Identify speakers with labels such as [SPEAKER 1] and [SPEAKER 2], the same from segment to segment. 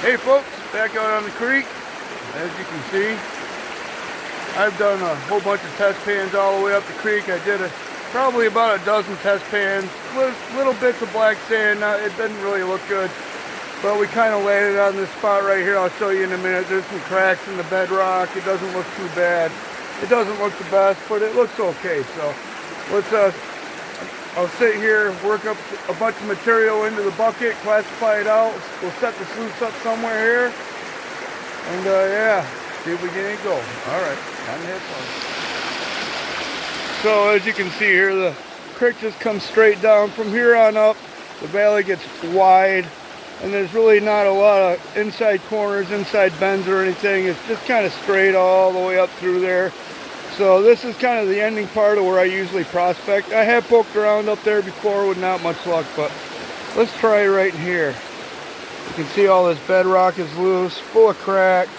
[SPEAKER 1] Hey folks, back out on the creek. As you can see, I've done a whole bunch of test pans all the way up the creek. I did probably about a dozen test pans, little bits of black sand. It doesn't really look good, but we kind of landed on this spot right here. I'll show you in a minute. There's some cracks in the bedrock. It doesn't look too bad. It doesn't look the best, but it looks okay. So let's I'll sit here, work up a bunch of material into the bucket, classify it out. We'll set the sluice up somewhere here. And yeah, see if we get any gold. All right, time to have fun. So as you can see here, the creek just comes straight down. From here on up, the valley gets wide. And there's really not a lot of inside corners, inside bends or anything. It's just kind of straight all the way up through there. So this is kind of the ending part of where I usually prospect. I have poked around up there before with not much luck, but let's try right in here. You can see all this bedrock is loose, full of cracks.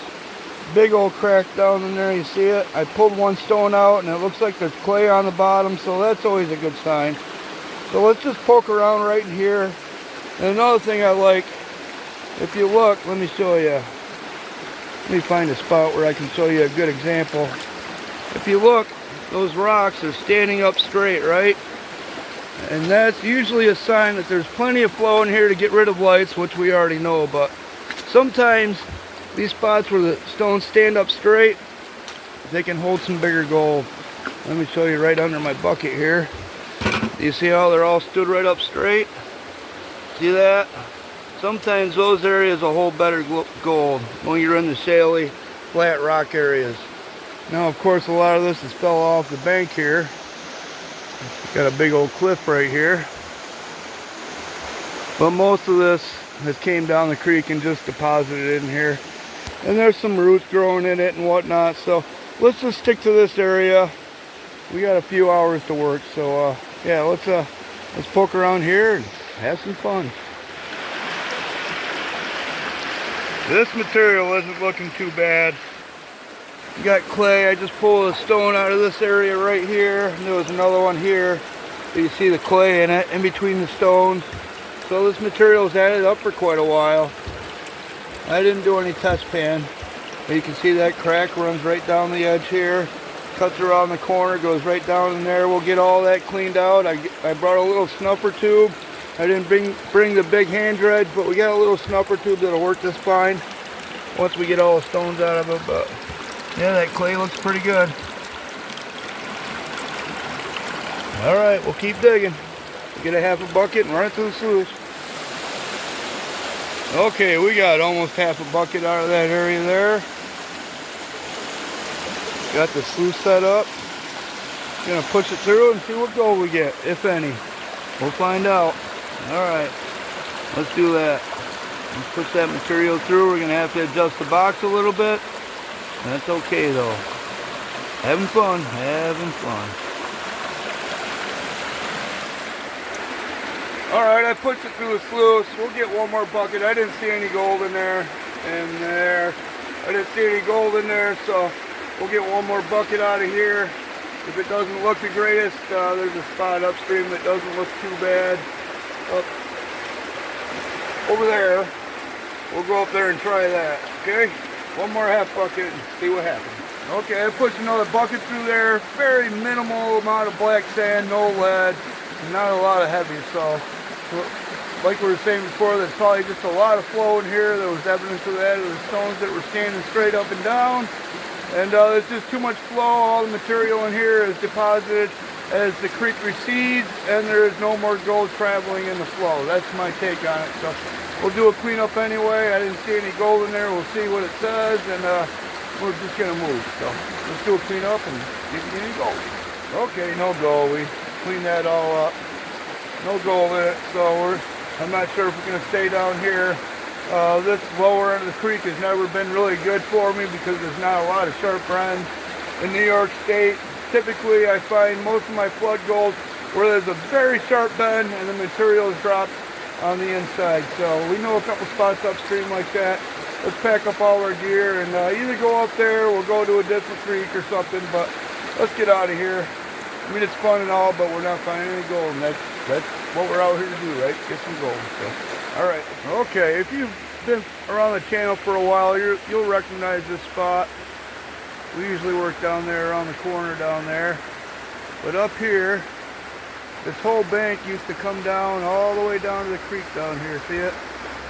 [SPEAKER 1] Big old crack down in there, you see it? I pulled one stone out and it looks like there's clay on the bottom, so that's always a good sign. So let's just poke around right in here. And another thing I like, if you look, let me show you. Let me find a spot where I can show you a good example. If you look, those rocks are standing up straight, right? And that's usually a sign that there's plenty of flow in here to get rid of lights, which we already know, but sometimes these spots where the stones stand up straight, they can hold some bigger gold. Let me show you right under my bucket here. You see how they're all stood right up straight? See that? Sometimes those areas will hold better gold when you're in the shaly, flat rock areas. Now, of course, a lot of this has fell off the bank here. Got a big old cliff right here. But most of this has came down the creek and just deposited in here. And there's some roots growing in it and whatnot. So let's just stick to this area. We got a few hours to work. So yeah, let's poke around here and have some fun. This material isn't looking too bad. You got clay. I just pulled a stone out of this area right here. And there was another one here. You see the clay in it, in between the stones. So this material's added up for quite a while. I didn't do any test pan. But you can see that crack runs right down the edge here. Cuts around the corner, goes right down in there. We'll get all that cleaned out. I brought a little snuffer tube. I didn't bring the big hand dredge, but we got a little snuffer tube that'll work just fine once we get all the stones out of it. But yeah, that clay looks pretty good. All right, we'll keep digging. We'll get a half a bucket and run it through the sluice. Okay, we got almost half a bucket out of that area there. Got the sluice set up. Gonna push it through and see what gold we get, if any. We'll find out. All right, let's do that. Let's push that material through. We're gonna have to adjust the box a little bit. That's okay though. Having fun, having fun. All right, I pushed it through the sluice. We'll get one more bucket. I didn't see any gold in there, and there. I didn't see any gold in there, so we'll get one more bucket out of here. If it doesn't look the greatest, there's a spot upstream that doesn't look too bad. Up over there. We'll go up there and try that, okay? One more half bucket and see what happens. Okay, I pushed another bucket through there. Very minimal amount of black sand, no lead, not a lot of heavy. So, like we were saying before, there's probably just a lot of flow in here. There was evidence of that. There were stones that were standing straight up and down. And there's just too much flow. All the material in here is deposited as the creek recedes, and there is no more gold traveling in the flow. That's my take on it. So we'll do a cleanup anyway. I didn't see any gold in there. We'll see what it says, and we're just gonna move. So let's do a cleanup and see if we get any gold. Okay, no gold. We cleaned that all up. No gold in it. So I'm not sure if we're gonna stay down here. This lower end of the creek has never been really good for me because there's not a lot of sharp bends in New York State. Typically, I find most of my flood gold where there's a very sharp bend and the material is dropped on the inside. So we know a couple spots upstream like that. Let's pack up all our gear and either go up there or we'll go to a different creek or something. But let's get out of here. I mean, it's fun and all, but we're not finding any gold. And that's what we're out here to do, right? Get some gold. So, all right. Okay, if you been around the channel for a while, you'll recognize this spot. We usually work down there around the corner down there. But up here, this whole bank used to come down all the way down to the creek down here. See it?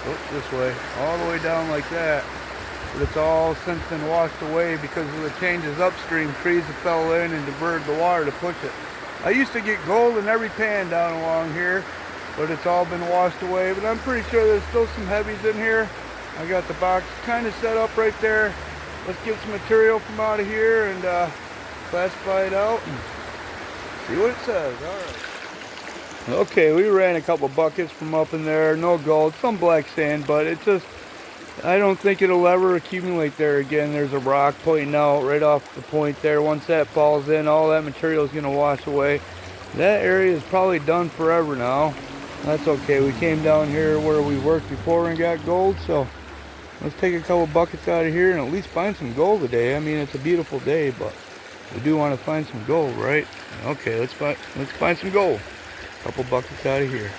[SPEAKER 1] Oops, this way. All the way down like that. But it's all since been washed away because of the changes upstream. Trees have fell in and diverted the water to push it. I used to get gold in every pan down along here, but it's all been washed away. But I'm pretty sure there's still some heavies in here. I got the box kind of set up right there. Let's get some material from out of here and classify it out and see what it says. All right. Okay, we ran a couple buckets from up in there. No gold, some black sand, but it just, I don't think it'll ever accumulate there again. There's a rock pointing out right off the point there. Once that falls in, all that material is going to wash away. That area is probably done forever now. That's okay. We came down here where we worked before and got gold, so let's take a couple buckets out of here and at least find some gold today. I mean, it's a beautiful day, but we do want to find some gold, right? Okay, let's find some gold. Couple buckets out of here.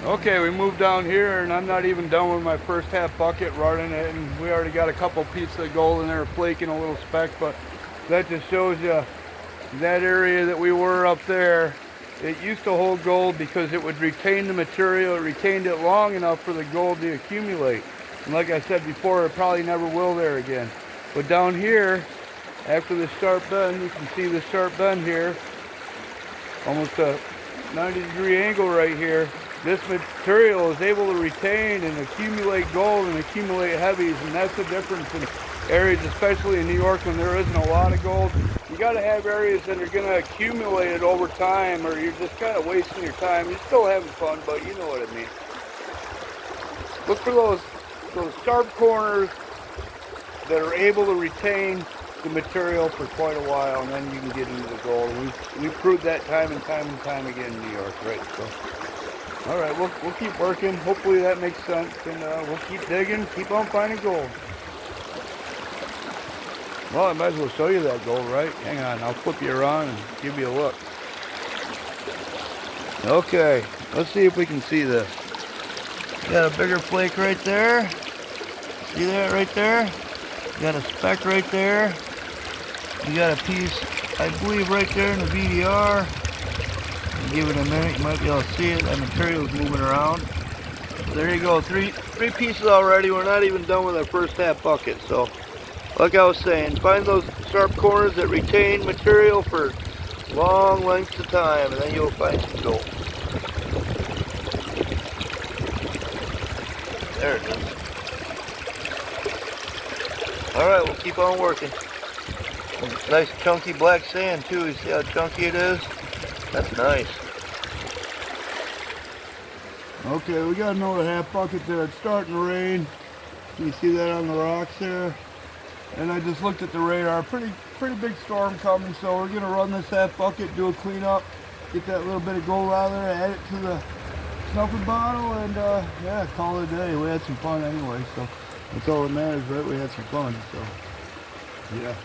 [SPEAKER 1] Okay, we moved down here and I'm not even done with my first half bucket running it, and we already got a couple pieces of gold in there flaking a little speck, but that just shows you that area that we were up there. It used to hold gold because it would retain the material. It retained it long enough for the gold to accumulate. And like I said before, it probably never will there again. But down here, after this sharp bend, you can see the sharp bend here, almost a 90-degree angle right here. This material is able to retain and accumulate gold and accumulate heavies, and that's the difference in areas, especially in New York when there isn't a lot of gold. You got to have areas that are going to accumulate it over time, or you're just kind of wasting your time. You're still having fun, but you know what I mean. Look for those sharp corners that are able to retain the material for quite a while, and then you can get into the gold. We've proved that time and time again in New York, right? So, all right, we'll keep working. Hopefully that makes sense, and we'll keep digging, keep on finding gold. Well, I might as well show you that gold, right? Hang on, I'll flip you around and give you a look. Okay, let's see if we can see this. Got a bigger flake right there. See that right there? Got a speck right there. You got a piece, I believe, right there in the VDR. Give it a minute, you might be able to see it. That material is moving around. There you go, three pieces already. We're not even done with our first half bucket. So, like I was saying, find those sharp corners that retain material for long lengths of time, and then you'll find some gold. There it is. Alright, we'll keep on working. Nice chunky black sand too. You see how chunky it is? That's nice. Okay, we got another half bucket there. It's starting to rain. You see that on the rocks there? And I just looked at the radar. Pretty big storm coming, so we're gonna run this half bucket, do a cleanup, get that little bit of gold out of there, add it to the snuffer bottle, and yeah, call it a day. We had some fun anyway, so that's all that matters, right? We had some fun, so yeah.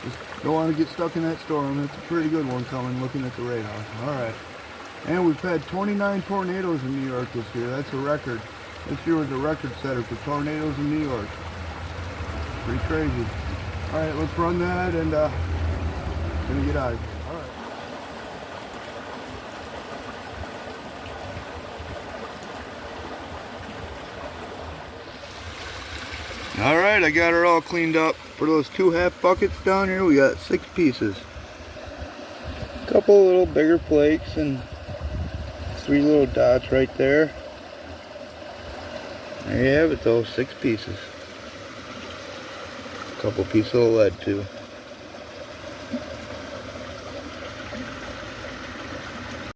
[SPEAKER 1] Just don't want to get stuck in that storm. It's a pretty good one coming, looking at the radar. All right. And we've had 29 tornadoes in New York this year. That's a record. This year was a record setter for tornadoes in New York. Pretty crazy. All right, let's run that and gonna get out of here. All right, I got her all cleaned up. For those two half buckets down here, we got 6 pieces. A couple little bigger flakes and 3 little dots right there. There you have it though, 6 pieces. A couple pieces of lead too.